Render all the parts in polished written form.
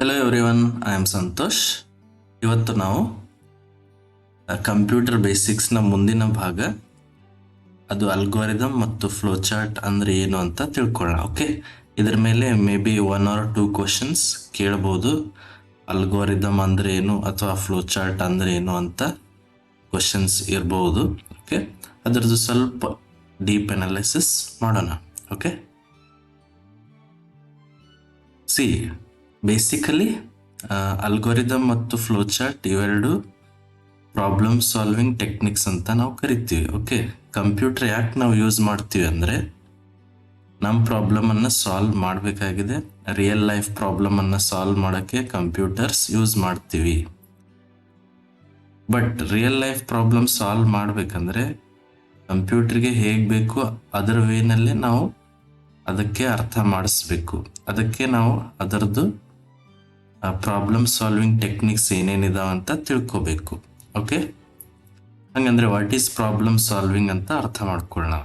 Hello everyone, I am Santosh. ಇವತ್ತು ನಾವು computer ಬೇಸಿಕ್ಸ್ನ ಮುಂದಿನ ಭಾಗ, ಅದು ಅಲ್ಗಾರಿದಮ್ ಮತ್ತು ಫ್ಲೋ ಚಾರ್ಟ್ ಅಂದರೆ ಏನು ಅಂತ ತಿಳ್ಕೊಳ್ಳೋಣ. ಓಕೆ, ಇದರ ಮೇಲೆ ಮೇ ಬಿ 1 or 2 ಕ್ವಶನ್ಸ್ ಕೇಳ್ಬೋದು. ಅಲ್ಗಾರಿದಮ್ ಅಂದರೆ ಏನು ಅಥವಾ ಫ್ಲೋ ಚಾರ್ಟ್ ಅಂದರೆ ಏನು ಅಂತ ಕ್ವಶನ್ಸ್ ಇರ್ಬೋದು. ಓಕೆ, ಅದರದ್ದು ಸ್ವಲ್ಪ ಡೀಪ್ ಅನಾಲಿಸಿಸ್ ಮಾಡೋಣ. ಓಕೆ, ಸಿ ಬೇಸಿಕಲಿ ಅಲ್ಗಾರಿದಮ್ ಮತ್ತು ಫ್ಲೋ ಚಾರ್ಟ್ ಇವೆರಡು ಪ್ರಾಬ್ಲಮ್ ಸಾಲ್ವಿಂಗ್ ಟೆಕ್ನಿಕ್ಸ್ ಅಂತ ನಾವು ಕರಿತೀವಿ. ಓಕೆ, ಕಂಪ್ಯೂಟರ್ ಯಾಕೆ ನಾವು ಯೂಸ್ ಮಾಡ್ತೀವಿ ಅಂದರೆ, ನಮ್ಮ ಪ್ರಾಬ್ಲಮನ್ನು ಸಾಲ್ವ್ ಮಾಡಬೇಕಾಗಿದೆ. ರಿಯಲ್ ಲೈಫ್ ಪ್ರಾಬ್ಲಮನ್ನು ಸಾಲ್ವ್ ಮಾಡೋಕ್ಕೆ ಕಂಪ್ಯೂಟರ್ಸ್ ಯೂಸ್ ಮಾಡ್ತೀವಿ. But real life problem solve ಮಾಡಬೇಕಂದ್ರೆ ಕಂಪ್ಯೂಟರ್ಗೆ ಹೇಗೆ ಬೇಕು ಅದರ ವೇನಲ್ಲೇ ನಾವು ಅದಕ್ಕೆ ಅರ್ಥ ಮಾಡಿಸ್ಬೇಕು. ಅದಕ್ಕೆ ನಾವು ಅದರದ್ದು ಪ್ರಾಬ್ಲಮ್ ಸಾಲ್ವಿಂಗ್ ಟೆಕ್ನಿಕ್ಸ್ ಏನೇನಿದಾವೆ ಅಂತ ತಿಳ್ಕೋಬೇಕು. ಓಕೆ, ಹಂಗಂದ್ರೆ ವಾಟ್ ಈಸ್ ಪ್ರಾಬ್ಲಮ್ ಸಾಲ್ವಿಂಗ್ ಅಂತ ಅರ್ಥ ಮಾಡ್ಕೊಳ್ಳೋಣ.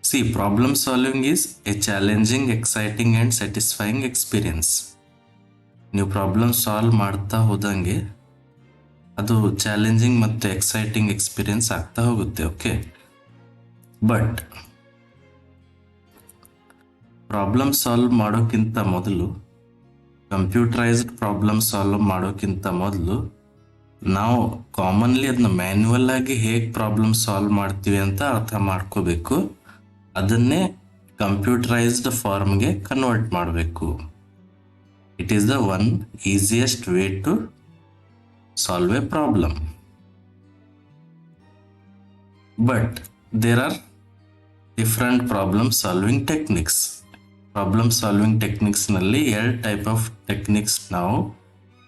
C, problem solving is A challenging, exciting and satisfying experience. ನೀವು ಪ್ರಾಬ್ಲಮ್ ಸಾಲ್ವ್ ಮಾಡ್ತಾ ಹೋದಂಗೆ ಅದು ಚಾಲೆಂಜಿಂಗ್ ಮತ್ತು ಎಕ್ಸೈಟಿಂಗ್ ಎಕ್ಸ್ಪೀರಿಯನ್ಸ್ ಆಗ್ತಾ ಹೋಗುತ್ತೆ. ಓಕೆ, ಬಟ್ ಪ್ರಾಬ್ಲಮ್ ಸಾಲ್ವ್ ಮಾಡೋಕ್ಕಿಂತ ಮೊದಲು, ಕಂಪ್ಯೂಟರೈಸ್ಡ್ ಪ್ರಾಬ್ಲಮ್ ಸಾಲ್ವ್ ಮಾಡೋಕ್ಕಿಂತ ಮೊದಲು ನಾವು ಕಾಮನ್ಲಿ ಅದನ್ನ ಮ್ಯಾನ್ಯುವಲ್ ಆಗಿ ಹೇಗೆ ಪ್ರಾಬ್ಲಮ್ ಸಾಲ್ವ್ ಮಾಡ್ತೀವಿ ಅಂತ ಅರ್ಥ ಮಾಡ್ಕೋಬೇಕು. ಅದನ್ನೇ ಕಂಪ್ಯೂಟರೈಸ್ಡ್ ಫಾರ್ಮ್ಗೆ ಕನ್ವರ್ಟ್ ಮಾಡಬೇಕು. It is the one easiest way to solve a problem. But there are different problem solving techniques. Problem solving ಟೆಕ್ನಿಕ್ಸ್ನಲ್ಲಿ 2 ಟೈಪ್ ಆಫ್ ಟೆಕ್ನಿಕ್ಸ್ ನಾವು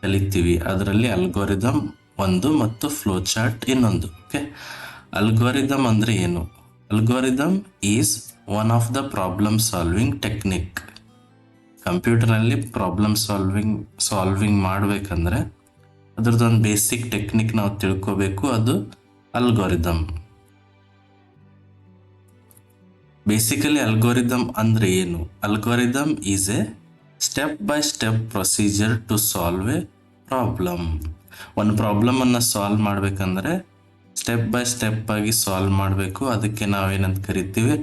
ಕಲಿತೀವಿ. ಅದರಲ್ಲಿ ಅಲ್ಗಾರಿದಮ್ ಒಂದು ಮತ್ತು ಫ್ಲೋ ಚಾರ್ಟ್ ಇನ್ನೊಂದು. ಓಕೆ, ಅಲ್ಗಾರಿದಮ್ ಅಂದರೆ ಏನು? Algorithm is one of the problem solving technique. ಕಂಪ್ಯೂಟರ್ನಲ್ಲಿ ಪ್ರಾಬ್ಲಮ್ ಸಾಲ್ವಿಂಗ್ ಮಾಡಬೇಕಂದ್ರೆ ಅದ್ರದ್ದೊಂದು ಬೇಸಿಕ್ ಟೆಕ್ನಿಕ್ ನಾವು ತಿಳ್ಕೋಬೇಕು, ಅದು ಅಲ್ಗಾರಿದಮ್. ಬೇಸಿಕಲಿ ಅಲ್ಗಾರಿದಮ್ ಅಂದರೆ ಏನು? Algorithm is a step by step procedure to solve a problem. ಒಂದು ಪ್ರಾಬ್ಲಮನ್ನು ಸಾಲ್ವ್ ಮಾಡಬೇಕಂದ್ರೆ ಸ್ಟೆಪ್ ಬೈ ಸ್ಟೆಪ್ ಆಗಿ ಸಾಲ್ವ್ ಮಾಡಬೇಕು. ಅದಕ್ಕೆ ನಾವೇನಂತ ಕರಿತೀವಿ?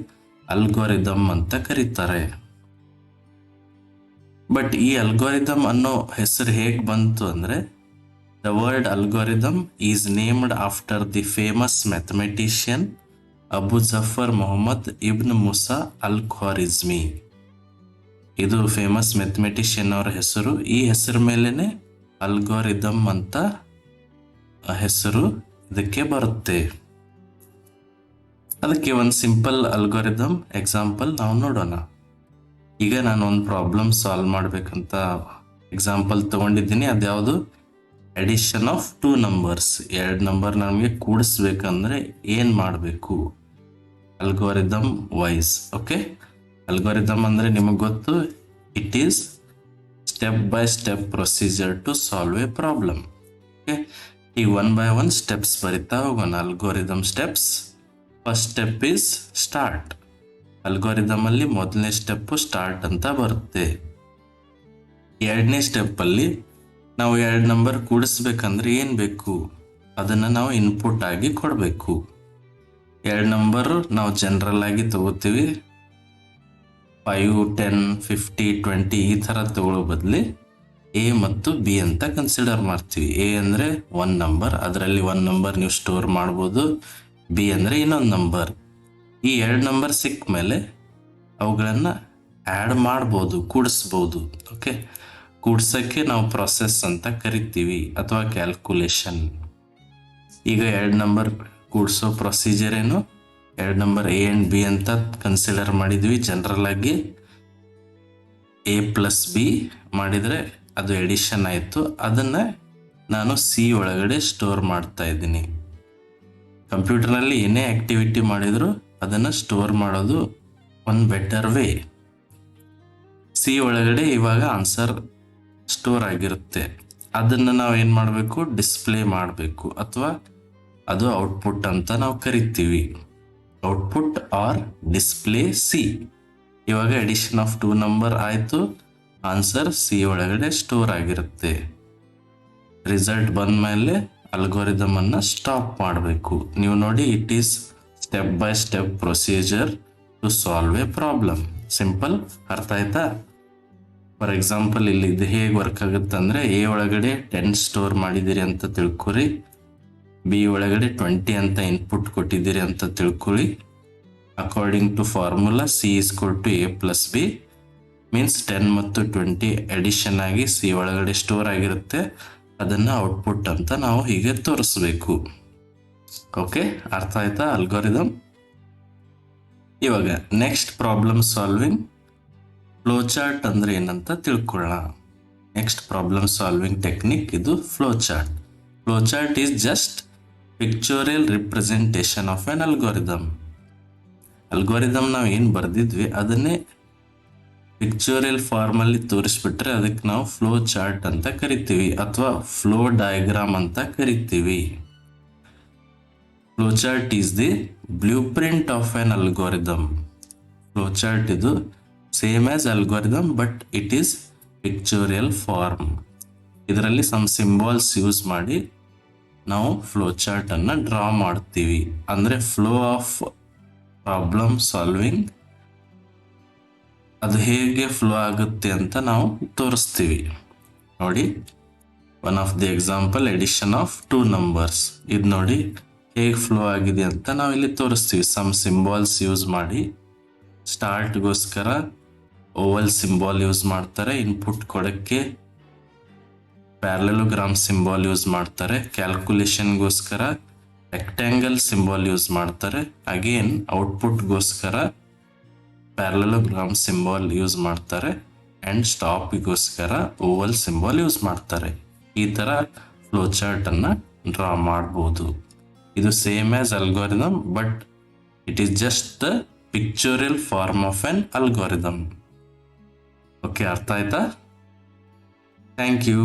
ಅಲ್ಗಾರಿದಮ್ ಅಂತ ಕರೀತಾರೆ. ಬಟ್ ಈ ಅಲ್ಗಾರಿದಮ್ ಅನ್ನೋ ಹೆಸರು ಹೇಗೆ ಬಂತು ಅಂದರೆ, the word algorithm is named after the famous mathematician Abu Jafar Muhammad ibn Musa al-Khwarizmi. ಇದು ಫೇಮಸ್ ಮ್ಯಾಥಮೆಟಿಷಿಯನ್ ಅವರ ಹೆಸರು. ಈ ಹೆಸರು ಮೇಲೇನೆ ಅಲ್ಗಾರಿದಮ್ ಅಂತ ಹೆಸರು ಇದಕ್ಕೆ ಬರುತ್ತೆ. ಅದಕ್ಕೆ ಒಂದು ಸಿಂಪಲ್ ಅಲ್ಗಾರಿದಮ್ ಎಕ್ಸಾಂಪಲ್ ನಾವು ನೋಡೋಣ. ಈಗ ನಾನು ಒಂದು ಪ್ರಾಬ್ಲಮ್ ಸಾಲ್ವ್ ಮಾಡಬೇಕಂತ ಎಕ್ಸಾಂಪಲ್ ತಗೊಂಡಿದ್ದೀನಿ. ಅದ್ಯಾವುದು? Addition of 2 numbers. 2 ನಂಬರ್ ನಮಗೆ ಕೂಡಿಸ್ಬೇಕಂದ್ರೆ ಏನು ಮಾಡಬೇಕು? Algorithm wise. ಓಕೆ, ಅಲ್ಗಾರಿದಮ್ ಅಂದರೆ ನಿಮಗೆ ಗೊತ್ತು, it is step by step procedure to solve a problem. Okay, ಈಗ 1 by 1 ಸ್ಟೆಪ್ಸ್ ಬರಿತಾ ಹೋಗೋಣ. Algorithm steps. First step is start. Algorithm ಅಲ್ಲಿ ಮೊದಲನೇ ಸ್ಟೆಪ್ ಸ್ಟಾರ್ಟ್ ಅಂತ ಬರುತ್ತೆ. 2ನೇ ಸ್ಟೆಪ್ಪಲ್ಲಿ ನಾವು 2 ನಂಬರ್ ಕೂಡಿಸ್ಬೇಕಂದ್ರೆ ಏನು ಬೇಕು? ಅದನ್ನು ನಾವು ಇನ್ಪುಟ್ ಆಗಿ ಕೊಡಬೇಕು. 2 ನಂಬರ್ ನಾವು ಜನರಲ್ ಆಗಿ ತಗೋತೀವಿ. 5, 10, 50, 20 ಈ ಥರ ತಗೊಳ್ಳೋ ಬದಲಿ ಎ ಮತ್ತು ಬಿ ಅಂತ ಕನ್ಸಿಡರ್ ಮಾಡ್ತೀವಿ. ಎ ಅಂದರೆ 1 ನಂಬರ್, ಅದರಲ್ಲಿ 1 ನಂಬರ್ ನೀವು ಸ್ಟೋರ್ ಮಾಡ್ಬೋದು. ಬಿ ಅಂದರೆ ಇನ್ನೊಂದು ನಂಬರ್. ಈ 2 ನಂಬರ್ ಸಿಕ್ಕ ಮೇಲೆ ಅವುಗಳನ್ನು ಆ್ಯಡ್ ಮಾಡ್ಬೋದು, ಕೂಡಿಸ್ಬೋದು. ಓಕೆ, ಕೂಡ್ಸೋಕ್ಕೆ ನಾವು ಪ್ರೊಸೆಸ್ ಅಂತ ಕರಿತೀವಿ ಅಥವಾ ಕ್ಯಾಲ್ಕುಲೇಷನ್. ಈಗ 2 ನಂಬರ್ ಕೂಡಿಸೋ ಪ್ರೊಸೀಜರ್ ಏನು? 2 ನಂಬರ್ ಎ ಆ್ಯಂಡ್ ಬಿ ಅಂತ ಕನ್ಸಿಡರ್ ಮಾಡಿದ್ವಿ ಜನರಲ್ ಆಗಿ. ಎ ಪ್ಲಸ್ ಬಿ ಮಾಡಿದರೆ ಅದು ಎಡಿಷನ್ ಆಯಿತು. ಅದನ್ನು ನಾನು ಸಿ ಒಳಗಡೆ ಸ್ಟೋರ್ ಮಾಡ್ತಾ ಇದ್ದೀನಿ. ಕಂಪ್ಯೂಟರ್ನಲ್ಲಿ ಏನೇ ಆ್ಯಕ್ಟಿವಿಟಿ ಮಾಡಿದರೂ ಅದನ್ನು ಸ್ಟೋರ್ ಮಾಡೋದು ಒಂದು ಬೆಟರ್ ವೇ. ಸಿ ಒಳಗಡೆ ಇವಾಗ ಆನ್ಸರ್ ಸ್ಟೋರ್ ಆಗಿರುತ್ತೆ. ಅದನ್ನು ನಾವು ಏನು ಮಾಡಬೇಕು? ಡಿಸ್ಪ್ಲೇ ಮಾಡಬೇಕು, ಅಥವಾ ಅದು ಔಟ್ಪುಟ್ ಅಂತ ನಾವು ಕರಿತೀವಿ. Output or display C. ಇವಾಗ ಎಡಿಷನ್ ಆಫ್ 2 ನಂಬರ್ ಆಯಿತು. ಆನ್ಸರ್ ಸಿ ಒಳಗಡೆ ಸ್ಟೋರ್ ಆಗಿರುತ್ತೆ. ರಿಸಲ್ಟ್ ಬಂದ ಮೇಲೆ ಅಲ್ಗೋರಿದಮ್ ಅನ್ನ ಸ್ಟಾಪ್ ಮಾಡಬೇಕು. ನೀವು ನೋಡಿ, it is step by step procedure to solve a problem. Simple, ಅರ್ಥ ಆಯ್ತಾ? ಫಾರ್ ಎಕ್ಸಾಂಪಲ್ ಇಲ್ಲಿ ಇದು ಹೇಗೆ ವರ್ಕ್ ಆಗುತ್ತೆ ಅಂದರೆ, ಎ ಒಳಗಡೆ 10 ಸ್ಟೋರ್ ಮಾಡಿದ್ದೀರಿ ಅಂತ ತಿಳ್ಕೊರಿ, ಬಿ ಒಳಗಡೆ 20 ಅಂತ ಇನ್ಪುಟ್ ಕೊಟ್ಟಿದ್ದೀರಿ ಅಂತ ತಿಳ್ಕೊಳ್ಳಿ. According to formula C equal to A plus B means 10 ಮತ್ತು 20 ಅಡಿಷನ್ ಆಗಿ ಸಿ ಒಳಗಡೆ ಸ್ಟೋರ್ ಆಗಿರುತ್ತೆ. ಅದನ್ನು ಔಟ್ಪುಟ್ ಅಂತ ನಾವು ಹೀಗೆ ತೋರಿಸ್ಬೇಕು. ಓಕೆ, ಅರ್ಥ ಆಯ್ತಾ ಅಲ್ಗೋರಿದಮ್? ಇವಾಗ next problem solving. Flow chart ಅಂದ್ರೆ ಏನಂತ ತಿಳ್ಕೊಳ್ಳೋಣ. ನೆಕ್ಸ್ಟ್ ಪ್ರಾಬ್ಲಮ್ ಸಾಲ್ವಿಂಗ್ ಟೆಕ್ನಿಕ್ ಇದು flow chart. Flow chart is just pictorial representation of an algorithm. Algorithm ನಾವು ಏನು ಬರೆದಿದ್ವಿ ಅದನ್ನೇ ಪಿಕ್ಚೋರಿಯಲ್ ಫಾರ್ಮಲ್ಲಿ ತೋರಿಸ್ಬಿಟ್ರೆ ಅದಕ್ಕೆ ನಾವು ಫ್ಲೋ ಚಾರ್ಟ್ ಅಂತ ಕರಿತೀವಿ, ಅಥವಾ ಫ್ಲೋ ಡಯಾಗ್ರಾಮ್ ಅಂತ ಕರಿತೀವಿ. Flow chart is the blue print of an algorithm. Flow chart ಇದು same as algorithm, but it is pictorial form. ಇದರಲ್ಲಿ ಸಮ್ ಸಿಂಬಾಲ್ಸ್ ಯೂಸ್ ಮಾಡಿ ನಾವು ಫ್ಲೋ ಚಾರ್ಟ್ ಅನ್ನು ಡ್ರಾ ಮಾಡ್ತೀವಿ. ಅಂದರೆ ಫ್ಲೋ ಆಫ್ ಪ್ರಾಬ್ಲಮ್ ಸಾಲ್ವಿಂಗ್ ಅದು ಹೇಗೆ ಫ್ಲೋ ಆಗುತ್ತೆ ಅಂತ ನಾವು ತೋರಿಸ್ತೀವಿ. ನೋಡಿ, one of the example addition of 2 numbers. ಇದು ನೋಡಿ ಹೇಗೆ ಫ್ಲೋ ಆಗಿದೆ ಅಂತ ನಾವು ಇಲ್ಲಿ ತೋರಿಸ್ತೀವಿ. ಸಮ್ ಸಿಂಬಾಲ್ಸ್ ಯೂಸ್ ಮಾಡಿ. ಸ್ಟಾರ್ಟ್ಗೋಸ್ಕರ ಓವಲ್ ಸಿಂಬಾಲ್ ಯೂಸ್ ಮಾಡ್ತಾರೆ, ಇನ್ಪುಟ್ ಕೊಡೋಕ್ಕೆ ಪ್ಯಾರಲೆಲೋಗ್ರಾಮ್ ಸಿಂಬಾಲ್ ಯೂಸ್ ಮಾಡ್ತಾರೆ, ಕ್ಯಾಲ್ಕುಲೇಷನ್ಗೋಸ್ಕರ ರೆಕ್ಟ್ಯಾಂಗಲ್ ಸಿಂಬಾಲ್ ಯೂಸ್ ಮಾಡ್ತಾರೆ, ಅಗೇನ್ ಔಟ್ಪುಟ್ಗೋಸ್ಕರ ಪ್ಯಾರಲೆಲೋಗ್ರಾಮ್ ಸಿಂಬಾಲ್ ಯೂಸ್ ಮಾಡ್ತಾರೆ, ಆ್ಯಂಡ್ ಸ್ಟಾಪಿಗೋಸ್ಕರ ಓವಲ್ ಸಿಂಬಾಲ್ ಯೂಸ್ ಮಾಡ್ತಾರೆ. ಈ ಥರ ಫ್ಲೋ ಚಾರ್ಟನ್ನು ಡ್ರಾ ಮಾಡ್ಬೋದು. ಇದು same as algorithm, but it is just the pictorial form of an algorithm. Okay, ಅರ್ಥ ಆಯ್ತಾ? Thank you.